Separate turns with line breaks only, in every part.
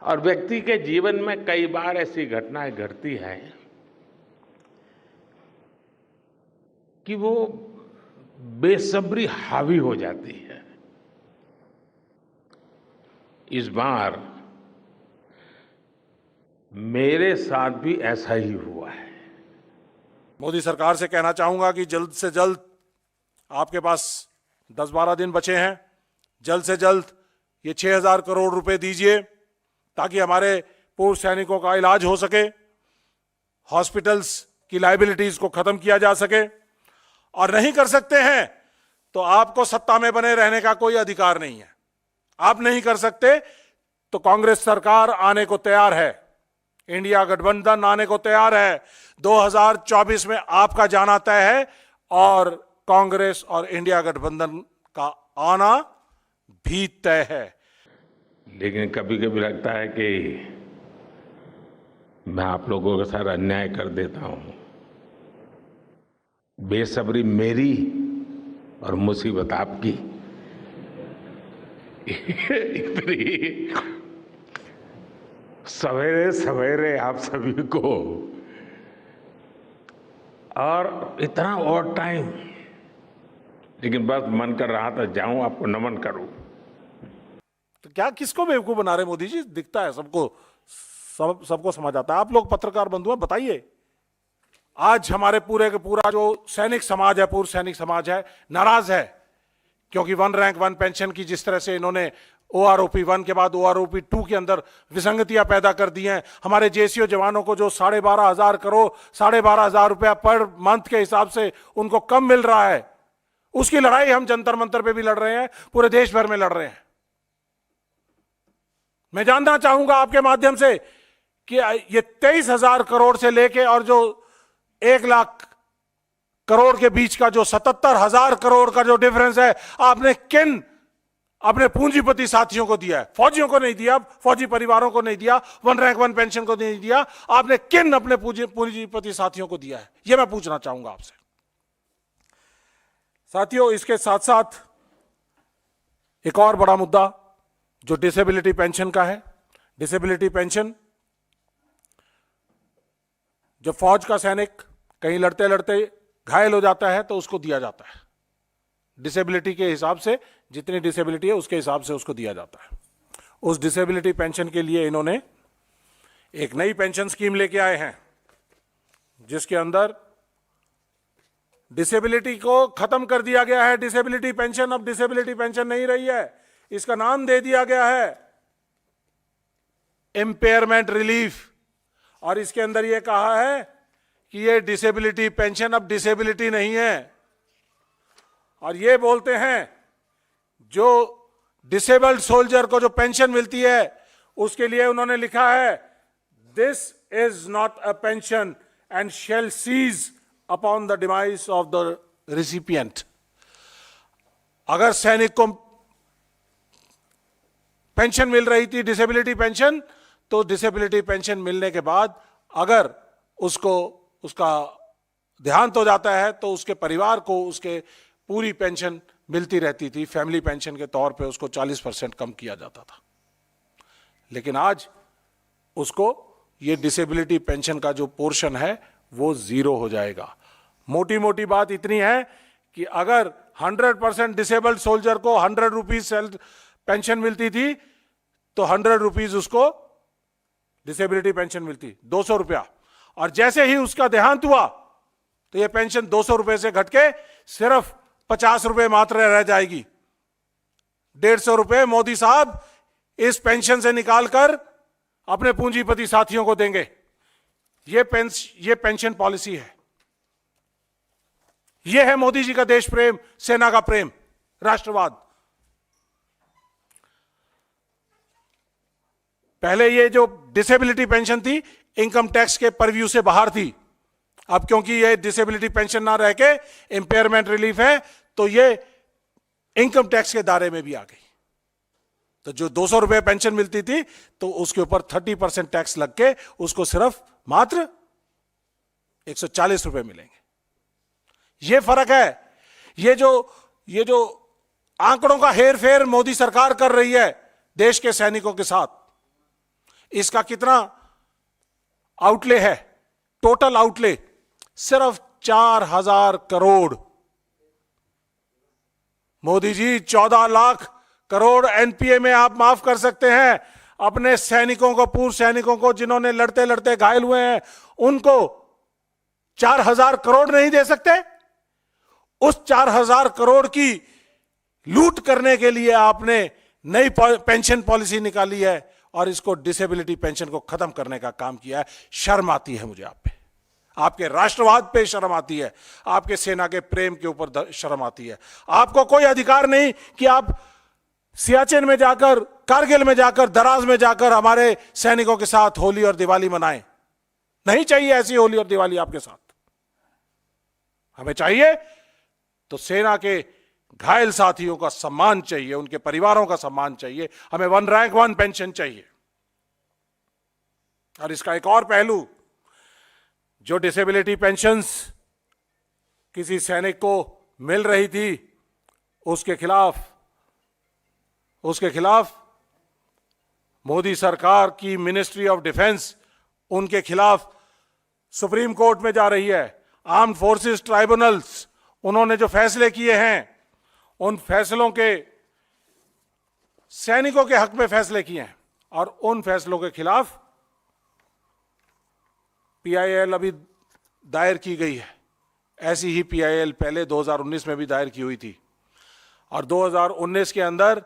और व्यक्ति के जीवन में कई बार ऐसी घटनाएं घटती हैं कि वो बेसब्री हावी हो जाती है। इस बार मेरे साथ भी ऐसा ही हुआ है।
मोदी सरकार से कहना चाहूंगा कि जल्द से जल्द, आपके पास 10-12 दिन बचे हैं, जल्द से जल्द ये 6,000 करोड़ रुपए दीजिए ताकि हमारे पूर्व सैनिकों का इलाज हो सके, हॉस्पिटल्स की लायबिलिटीज को खत्म किया जा सके। और नहीं कर सकते हैं तो आपको सत्ता में बने रहने का कोई अधिकार नहीं है। आप नहीं कर सकते तो कांग्रेस सरकार आने को तैयार है, इंडिया गठबंधन आने को तैयार है। 2024 में आपका जाना तय है और कांग्रेस और इंडिया गठबंधन का आना भी तय है।
लेकिन कभी कभी लगता है कि मैं आप लोगों के साथ अन्याय कर देता हूं। बेसब्री मेरी और मुसीबत आपकी। इतनी सवेरे सवेरे आप सभी को और इतना और टाइम, लेकिन बस मन कर रहा था जाऊं आपको नमन करूं।
तो क्या किसको बेवकूफ बना रहे मोदी जी? दिखता है सबको, सबको समझ आता है। आप लोग पत्रकार बंधु हैं, बताइए। आज हमारे पूरे के पूरा जो सैनिक समाज है, पूर्व सैनिक समाज है, नाराज है क्योंकि 1 रैंक 1 पेंशन की जिस तरह से इन्होंने OROP 1 के बाद OROP 2 के अंदर विसंगतियां पैदा कर दी हैं। हमारे JCO जवानों को जो 12,500 करोड़ 12,500 रुपया पर मंथ के हिसाब से उनको कम मिल रहा है, उसकी लड़ाई हम जंतर मंतर पे भी लड़ रहे हैं, पूरे देश भर में लड़ रहे हैं। मैं जानना चाहूंगा आपके माध्यम से कि ये 23,000 करोड़ से लेके और जो 1 लाख करोड़ के बीच का जो 77,000 करोड़ का जो डिफरेंस है, आपने किन अपने पूंजीपति साथियों को दिया है? फौजियों को नहीं दिया, फौजी परिवारों को नहीं दिया, 1 रैंक 1 पेंशन को नहीं दिया। आपने किन अपने पूंजीपति साथियों को दिया है? यह मैं पूछना चाहूंगा आपसे। साथियों, इसके साथ साथ एक और बड़ा मुद्दा जो डिसेबिलिटी पेंशन का है। डिसेबिलिटी पेंशन, जब फौज का सैनिक कहीं लड़ते लड़ते घायल हो जाता है तो उसको दिया जाता है। डिसेबिलिटी के हिसाब से, जितनी डिसेबिलिटी है उसके हिसाब से उसको दिया जाता है। उस डिसेबिलिटी पेंशन के लिए इन्होंने एक नई पेंशन स्कीम लेके आए हैं जिसके अंदर डिसेबिलिटी को खत्म कर दिया गया है। डिसेबिलिटी पेंशन अब डिसेबिलिटी पेंशन नहीं रही है, इसका नाम दे दिया गया है इम्पेयरमेंट रिलीफ। और इसके अंदर यह कहा है कि ये डिसेबिलिटी पेंशन अब डिसेबिलिटी नहीं है। और ये बोलते हैं जो डिसेबल्ड सोल्जर को जो पेंशन मिलती है उसके लिए उन्होंने लिखा है, this is not a pension and shall cease upon the demise of the recipient. अगर सैनिक को पेंशन मिल रही थी, डिसेबिलिटी पेंशन, तो डिसेबिलिटी पेंशन मिलने के बाद अगर उसका देहांत हो जाता है तो उसके परिवार को उसके पूरी पेंशन मिलती रहती थी। फैमिली पेंशन के तौर पे उसको 40% कम किया जाता था। लेकिन आज उसको ये डिसेबिलिटी पेंशन का जो पोर्शन है वो 0 हो जाएगा। मोटी मोटी बात इतनी है कि अगर 100% डिसेबल्ड सोल्जर को 100 रुपीज पेंशन मिलती थी तो 100 रुपीज उसको डिसेबिलिटी पेंशन मिलती, 200 रुपया। और जैसे ही उसका देहांत हुआ तो यह पेंशन 200 रुपए से घटके सिर्फ 50 रुपए मात्र रह जाएगी। 150 रुपए मोदी साहब इस पेंशन से निकालकर अपने पूंजीपति साथियों को देंगे। ये पेंशन पॉलिसी है। यह है मोदी जी का देश प्रेम, सेना का प्रेम, राष्ट्रवाद। पहले ये जो डिसेबिलिटी पेंशन थी इनकम टैक्स के परव्यू से बाहर थी। अब क्योंकि ये डिसेबिलिटी पेंशन ना रह के इंपेयरमेंट रिलीफ है तो ये इनकम टैक्स के दायरे में भी आ गई। तो जो 200 रुपए पेंशन मिलती थी तो उसके ऊपर 30% टैक्स लग के उसको सिर्फ मात्र 140 रुपए मिलेंगे। ये फर्क है। ये जो आंकड़ों का हेर फेर मोदी सरकार कर रही है देश के सैनिकों के साथ, इसका कितना आउटले है? टोटल आउटले सिर्फ 4,000 करोड़। मोदी जी 14 लाख करोड़ एनपीए में आप माफ कर सकते हैं। अपने सैनिकों को, पूर्व सैनिकों को जिन्होंने लड़ते लड़ते घायल हुए हैं, उनको 4,000 करोड़ नहीं दे सकते? उस 4,000 करोड़ की लूट करने के लिए आपने नई पेंशन पॉलिसी निकाली है और इसको डिसेबिलिटी पेंशन को खत्म करने का काम किया है। शर्म आती है मुझे आप पे, आपके राष्ट्रवाद पे शर्म आती है, आपके सेना के प्रेम के ऊपर शर्म आती है। आपको कोई अधिकार नहीं कि आप सियाचिन में जाकर, कारगिल में जाकर, दराज में जाकर हमारे सैनिकों के साथ होली और दिवाली मनाएं। नहीं चाहिए ऐसी होली और दिवाली आपके साथ। हमें चाहिए तो सेना के घायल साथियों का सम्मान चाहिए, उनके परिवारों का सम्मान चाहिए। हमें 1 रैंक 1 पेंशन चाहिए। और इसका एक और पहलू, जो डिसेबिलिटी पेंशन्स किसी सैनिक को मिल रही थी, उसके खिलाफ मोदी सरकार की मिनिस्ट्री ऑफ डिफेंस उनके खिलाफ सुप्रीम कोर्ट में जा रही है। आर्म्ड फोर्सेस ट्राइब्यूनल्स, उन्होंने जो फैसले किए हैं, उन फैसलों के, सैनिकों के हक में फैसले किए हैं और उन फैसलों के खिलाफ पीआईएल अभी दायर की गई है। ऐसी ही पीआईएल पहले 2019 में भी दायर की हुई थी। और 2019 के अंदर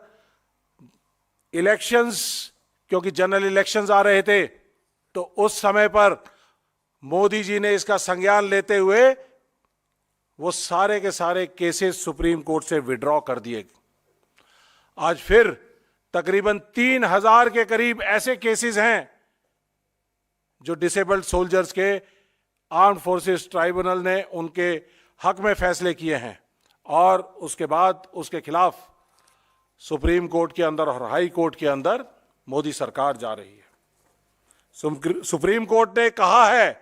इलेक्शंस, क्योंकि जनरल इलेक्शंस आ रहे थे, तो उस समय पर मोदी जी ने इसका संज्ञान लेते हुए वो सारे के सारे केसेस सुप्रीम कोर्ट से विड्रॉ कर दिए। आज फिर तकरीबन 3,000 के करीब ऐसे केसेस हैं जो डिसेबल्ड सोल्जर्स के आर्म्ड फोर्सेस ट्राइब्यूनल ने उनके हक में फैसले किए हैं और उसके बाद उसके खिलाफ सुप्रीम कोर्ट के अंदर और हाई कोर्ट के अंदर मोदी सरकार जा रही है। सुप्रीम कोर्ट ने कहा है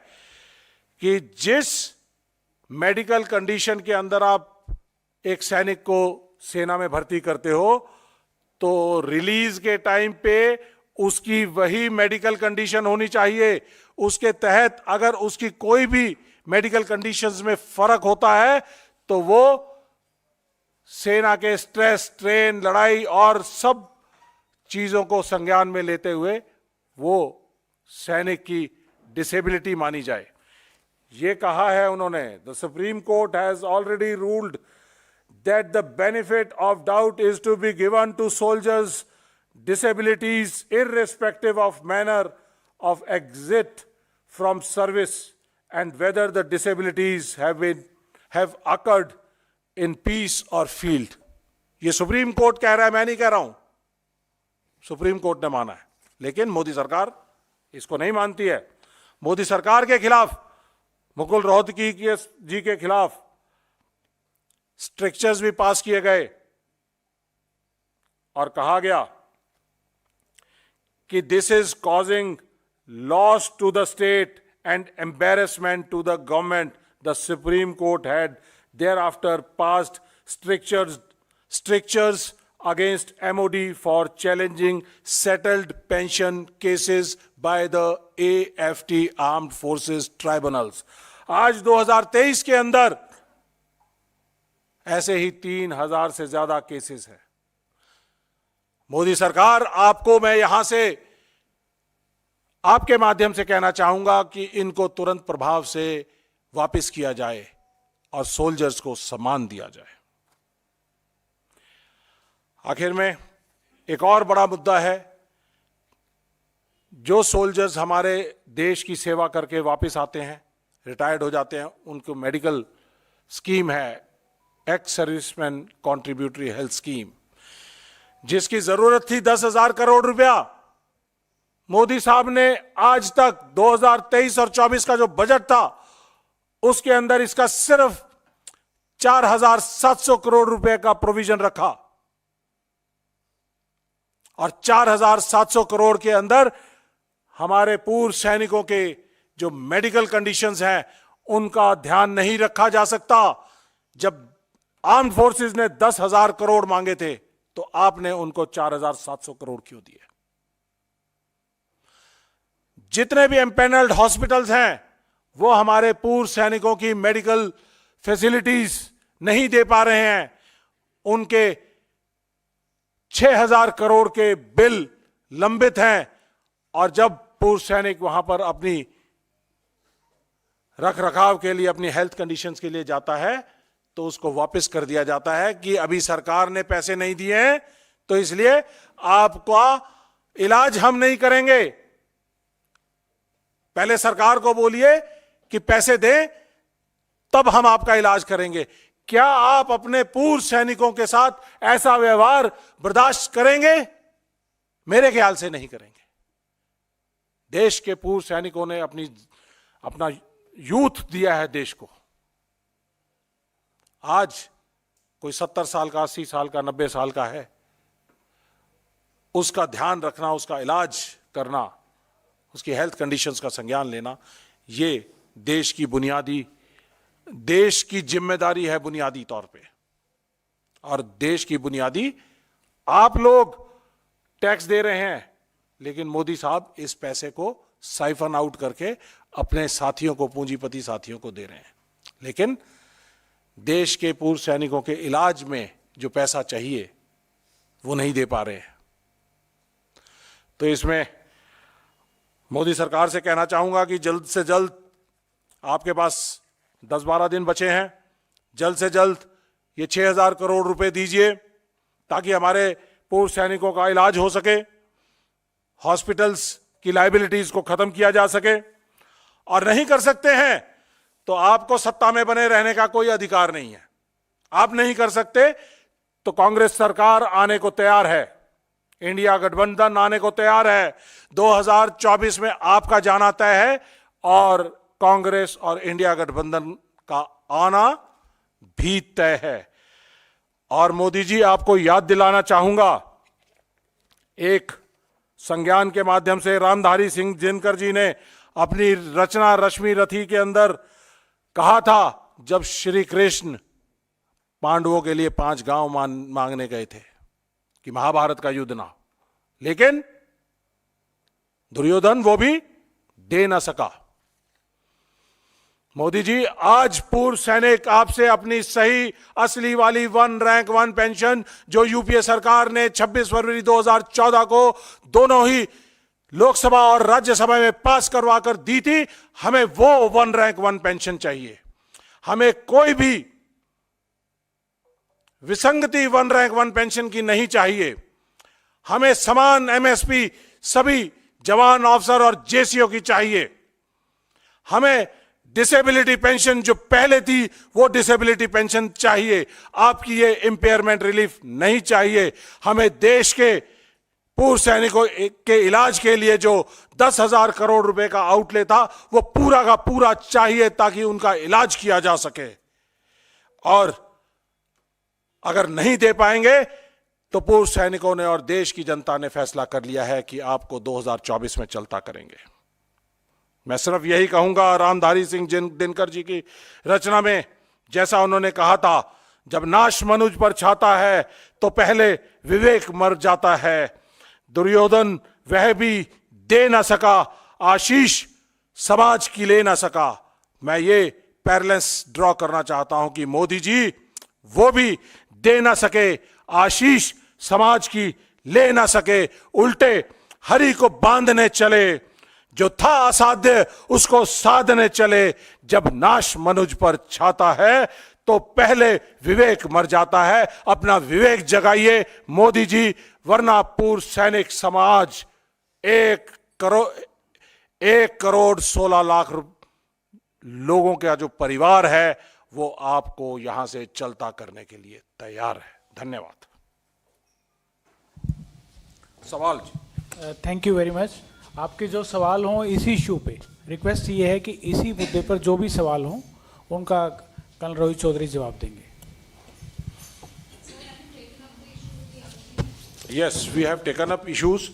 कि जिस मेडिकल कंडीशन के अंदर आप एक सैनिक को सेना में भर्ती करते हो, तो रिलीज के टाइम पे उसकी वही मेडिकल कंडीशन होनी चाहिए। उसके तहत अगर उसकी कोई भी मेडिकल कंडीशंस में फर्क होता है तो वो सेना के स्ट्रेस, ट्रेन, लड़ाई और सब चीजों को संज्ञान में लेते हुए वो सैनिक की डिसेबिलिटी मानी जाए। ये कहा है उन्होंने, the Supreme Court has already ruled that the benefit of doubt is to be given to soldiers disabilities irrespective of manner of exit from service and whether the disabilities have occurred in peace or field। ये supreme court कह रहा है, मैं नहीं कह रहा हूं, supreme court ने माना है। लेकिन मोदी सरकार इसको नहीं मानती है। मोदी सरकार के खिलाफ, मुकुल रोहतगी जी के खिलाफ स्ट्रिक्चर्स भी पास किए गए और कहा गया कि this is causing loss to the state and embarrassment to the government. The Supreme Court had thereafter passed strictures against MOD for challenging settled pension cases by the AFT Armed Forces Tribunals। आज 2023 के अंदर ऐसे ही 3,000 से ज्यादा cases हैं। मोदी सरकार, आपको मैं यहां से आपके माध्यम से कहना चाहूंगा कि इनको तुरंत प्रभाव से वापस किया जाए और सोल्जर्स को सम्मान दिया जाए। आखिर में एक और बड़ा मुद्दा है, जो सोल्जर्स हमारे देश की सेवा करके वापस आते हैं, रिटायर्ड हो जाते हैं, उनको मेडिकल स्कीम है, ex serviceman contributory health scheme, जिसकी जरूरत थी 10,000 करोड़ रुपया। मोदी साहब ने आज तक 2023 और 24 का जो बजट था उसके अंदर इसका सिर्फ 4,700 करोड़ रुपए का प्रोविजन रखा और 4,700 करोड़ के अंदर हमारे पूर्व सैनिकों के जो मेडिकल कंडीशंस हैं उनका ध्यान नहीं रखा जा सकता। जब आर्म्ड फोर्सेस ने 10,000 करोड़ मांगे थे तो आपने उनको 4,700 करोड़ क्यों दिए? जितने भी एम्पेनल्ड हॉस्पिटल्स हैं वो हमारे पूर्व सैनिकों की मेडिकल फैसिलिटीज नहीं दे पा रहे हैं। उनके 6,000 करोड़ के बिल लंबित हैं और जब पूर्व सैनिक वहां पर अपनी रख रखाव के लिए, अपनी हेल्थ कंडीशंस के लिए जाता है तो उसको वापस कर दिया जाता है कि अभी सरकार ने पैसे नहीं दिए हैं तो इसलिए आपका इलाज हम नहीं करेंगे। पहले सरकार को बोलिए कि पैसे दें तब हम आपका इलाज करेंगे। क्या आप अपने पूर्व सैनिकों के साथ ऐसा व्यवहार बर्दाश्त करेंगे? मेरे ख्याल से नहीं करेंगे। देश के पूर्व सैनिकों ने अपना यूथ दिया है देश को। आज कोई 70 साल का, 80 साल का, 90 साल का है, उसका ध्यान रखना, उसका इलाज करना, उसकी हेल्थ कंडीशंस का संज्ञान लेना, ये देश की जिम्मेदारी है बुनियादी तौर पे। और देश की बुनियादी आप लोग टैक्स दे रहे हैं, लेकिन मोदी साहब इस पैसे को साइफन आउट करके अपने साथियों को, पूंजीपति साथियों को दे रहे हैं। लेकिन देश के पूर्व सैनिकों के इलाज में जो पैसा चाहिए वो नहीं दे पा रहे हैं। तो इसमें मोदी सरकार से कहना चाहूंगा कि जल्द से जल्द, आपके पास 10-12 दिन बचे हैं, जल्द से जल्द ये 6,000 करोड़ रुपए दीजिए ताकि हमारे पूर्व सैनिकों का इलाज हो सके, हॉस्पिटल्स की लायबिलिटीज को खत्म किया जा सके। और नहीं कर सकते हैं तो आपको सत्ता में बने रहने का कोई अधिकार नहीं है। आप नहीं कर सकते तो कांग्रेस सरकार आने को तैयार है, इंडिया गठबंधन आने को तैयार है। 2024 में आपका जाना तय है और कांग्रेस और इंडिया गठबंधन का आना भी तय है। और मोदी जी, आपको याद दिलाना चाहूंगा, एक संज्ञान के माध्यम से रामधारी सिंह दिनकर जी ने अपनी रचना रश्मि रथी के अंदर कहा था, जब श्री कृष्ण पांडवों के लिए 5 गांव मांगने गए थे कि महाभारत का युद्ध ना हो, लेकिन दुर्योधन वो भी दे ना सका। मोदी जी, आज पूर्व सैनिक आपसे अपनी सही असली वाली 1 रैंक 1 पेंशन जो यूपीए सरकार ने 26 फरवरी 2014 को दोनों ही लोकसभा और राज्यसभा में पास करवा कर दी थी, हमें वो 1 रैंक 1 पेंशन चाहिए। हमें कोई भी विसंगति 1 रैंक 1 पेंशन की नहीं चाहिए। हमें समान एमएसपी सभी जवान, ऑफिसर और जेसीओ की चाहिए। हमें डिसेबिलिटी पेंशन जो पहले थी वो डिसेबिलिटी पेंशन चाहिए। आपकी ये इंपेयरमेंट रिलीफ नहीं चाहिए। हमें देश के पूर्व सैनिकों के इलाज के लिए जो 10,000 करोड़ रुपए का आउटले था वो पूरा का पूरा चाहिए ताकि उनका इलाज किया जा सके। और अगर नहीं दे पाएंगे तो पूर्व सैनिकों ने और देश की जनता ने फैसला कर लिया है कि आपको 2024 में चलता करेंगे। मैं सिर्फ यही कहूंगा, रामधारी सिंह दिनकर जी की रचना में जैसा उन्होंने कहा था, जब नाश मनुज पर छाता है तो पहले विवेक मर जाता है। दुर्योधन वह भी दे ना सका, आशीष समाज की ले ना सका। मैं ये पैरेलल्स ड्रॉ करना चाहता हूं कि मोदी जी वो भी दे ना सके, आशीष समाज की ले ना सके, उल्टे हरि को बांधने चले, जो था असाध्य उसको साधने चले। जब नाश मनुज पर छाता है तो पहले विवेक मर जाता है। अपना विवेक जगाइए मोदी जी, वरना पूर्व सैनिक समाज 1 करोड़ 16 लाख लोगों का जो परिवार है वो आपको यहां से चलता करने के लिए तैयार है। धन्यवाद। सवाल जी।
Thank you very much. आपके जो सवाल हों इसी इशू पे, रिक्वेस्ट ये है कि इसी मुद्दे पर जो भी सवाल हों उनका कर्नल रोहित चौधरी जवाब देंगे।
Yes, we have taken up issues.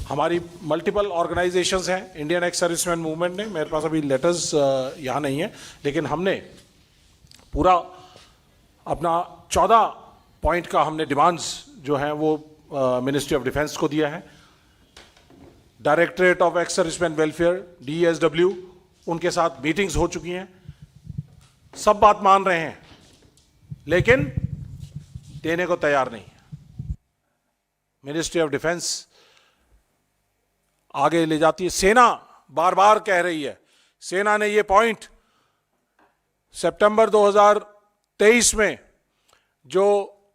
हमारी मल्टीपल ऑर्गेनाइजेशंस हैं, इंडियन एक्स सर्विसमैन मूवमेंट ने, मेरे पास अभी लेटर्स यहाँ नहीं है, लेकिन हमने पूरा अपना 14 पॉइंट का हमने डिमांड्स जो हैं वो मिनिस्ट्री ऑफ डिफेंस को दिया है। Directorate of ex serviceman welfare DSW, उनके साथ मीटिंग्स हो चुकी हैं, सब बात मान रहे हैं, लेकिन देने को तैयार नहीं है। मिनिस्ट्री ऑफ डिफेंस आगे ले जाती है, सेना बार बार कह रही है, सेना ने ये पॉइंट सितंबर 2023 में जो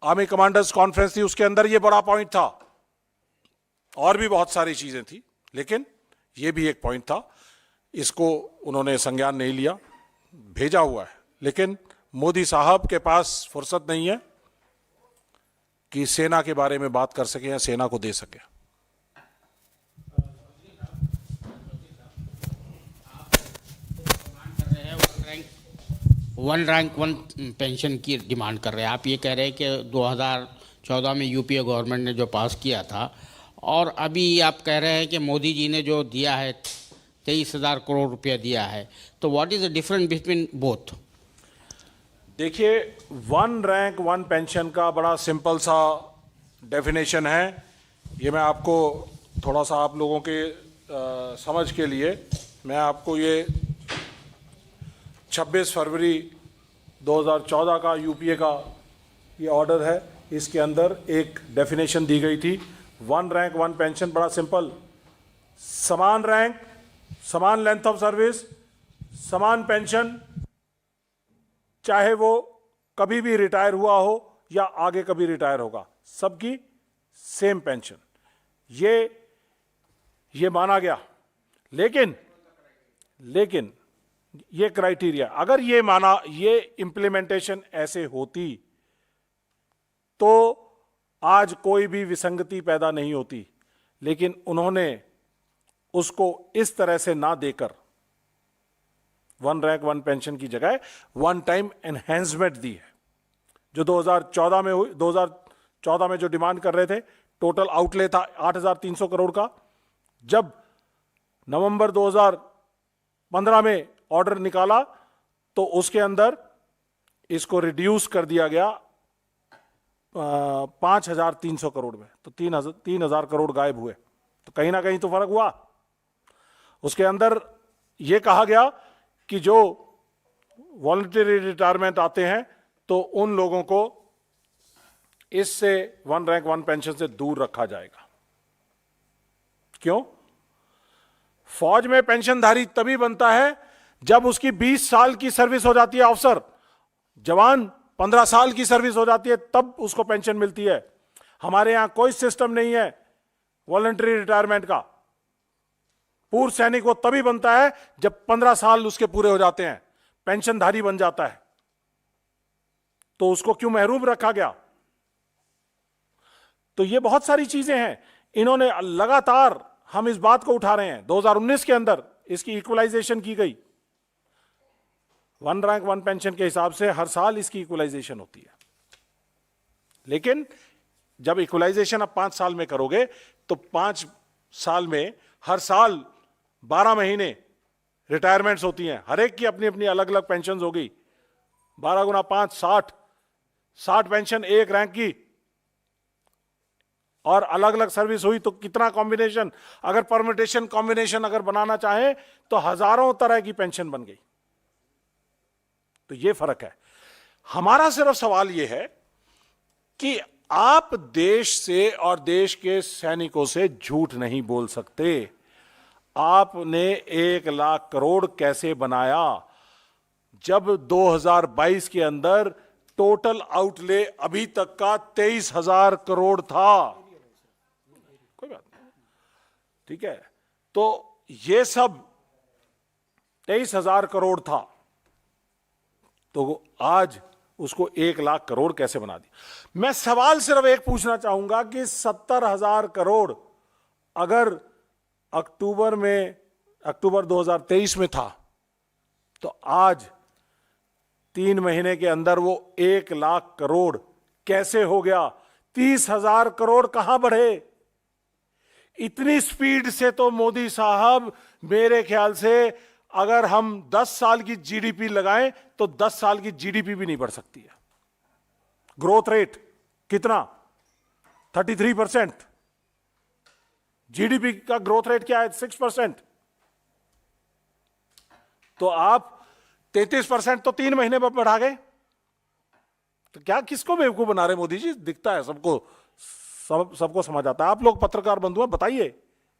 आर्मी कमांडर्स कॉन्फ्रेंस थी उसके अंदर ये बड़ा पॉइंट था, और भी बहुत सारी चीजें थी, लेकिन ये भी एक पॉइंट था। इसको उन्होंने संज्ञान नहीं लिया, भेजा हुआ है, लेकिन मोदी साहब के पास फुर्सत नहीं है कि सेना के बारे में बात कर सके या सेना को दे सके।
वन रैंक वन पेंशन की डिमांड कर रहे हैं। आप ये कह रहे हैं कि 2014 में यूपीए गवर्नमेंट ने जो पास किया था, और अभी आप कह रहे हैं कि मोदी जी ने जो दिया है 23,000 करोड़ रुपया दिया है, तो what is the difference between both?
देखिए, वन रैंक वन पेंशन का बड़ा सिंपल सा डेफिनेशन है। ये मैं आपको थोड़ा सा आप लोगों के समझ के लिए मैं आपको ये 26 फरवरी 2014 का यूपीए का ये ऑर्डर है, इसके अंदर एक डेफिनेशन दी गई थी। वन रैंक वन पेंशन बड़ा सिंपल, समान रैंक, समान लेंथ ऑफ सर्विस, समान पेंशन, चाहे वो कभी भी रिटायर हुआ हो या आगे कभी रिटायर होगा, सबकी सेम पेंशन, ये माना गया। लेकिन ये क्राइटेरिया, अगर ये माना, ये इंप्लीमेंटेशन ऐसे होती तो आज कोई भी विसंगति पैदा नहीं होती, लेकिन उन्होंने उसको इस तरह से ना देकर वन रैंक वन पेंशन की जगह वन टाइम एनहेंसमेंट दी है, जो 2014 में हुई। 2014 में जो डिमांड कर रहे थे, टोटल आउटले था 8,300 करोड़ का। जब नवंबर 2015 में ऑर्डर निकाला तो उसके अंदर इसको रिड्यूस कर दिया गया 5,300 करोड़ में, तो 3,000 करोड़ गायब हुए। तो कहीं ना कहीं तो फर्क हुआ। उसके अंदर यह कहा गया कि जो वॉलंटरी रिटायरमेंट आते हैं तो उन लोगों को इससे वन रैंक वन पेंशन से दूर रखा जाएगा। क्यों? फौज में पेंशनधारी तभी बनता है जब उसकी 20 साल की सर्विस हो जाती है। अफसर जवान 15 साल की सर्विस हो जाती है, तब उसको पेंशन मिलती है। हमारे यहां कोई सिस्टम नहीं है वॉलंटरी रिटायरमेंट का। पूर्व सैनिक वो तभी बनता है जब 15 साल उसके पूरे हो जाते हैं, पेंशनधारी बन जाता है। तो उसको क्यों महरूम रखा गया? तो ये बहुत सारी चीजें हैं। इन्होंने लगातार, हम इस बात को उठा रहे हैं, 2019 के अंदर इसकी इक्वलाइजेशन की गई। वन रैंक वन पेंशन के हिसाब से हर साल इसकी इक्वलाइजेशन होती है, लेकिन जब इक्वलाइजेशन आप 5 साल में करोगे तो 5 साल में हर साल 12 महीने रिटायरमेंट्स होती हैं। हर एक की अपनी अपनी अलग अलग पेंशन होगी। 12 गुना 5 60 पेंशन एक रैंक की, और अलग अलग सर्विस हुई तो कितना कॉम्बिनेशन, अगर परमिटेशन कॉम्बिनेशन अगर बनाना चाहे तो हजारों तरह की पेंशन बन गई। तो यह फर्क है। हमारा सिर्फ सवाल यह है कि आप देश से और देश के सैनिकों से झूठ नहीं बोल सकते। आपने 1 लाख करोड़ कैसे बनाया जब 2022 के अंदर टोटल आउटले अभी तक का 23,000 करोड़ था? कोई बात नहीं, ठीक है। तो ये सब 23,000 करोड़ था, तो आज उसको 1 लाख करोड़ कैसे बना दिया? मैं सवाल सिर्फ एक पूछना चाहूंगा कि 70,000 करोड़ अगर अक्टूबर 2023 में था, तो आज 3 महीने के अंदर वो 1 लाख करोड़ कैसे हो गया? 30,000 करोड़ कहां बढ़े? इतनी स्पीड से तो मोदी साहब, मेरे ख्याल से अगर हम 10 साल की जीडीपी लगाएं तो 10 साल की जीडीपी भी नहीं बढ़ सकती है। ग्रोथ रेट कितना? 33%। जीडीपी का ग्रोथ रेट क्या है? 6%। तो आप 33% तो 3 महीने में बढ़ा गए। तो क्या किसको बेवकूफ बना रहे मोदी जी? दिखता है सबको, सबको समझ आता है। आप लोग पत्रकार बंधु हैं, बताइए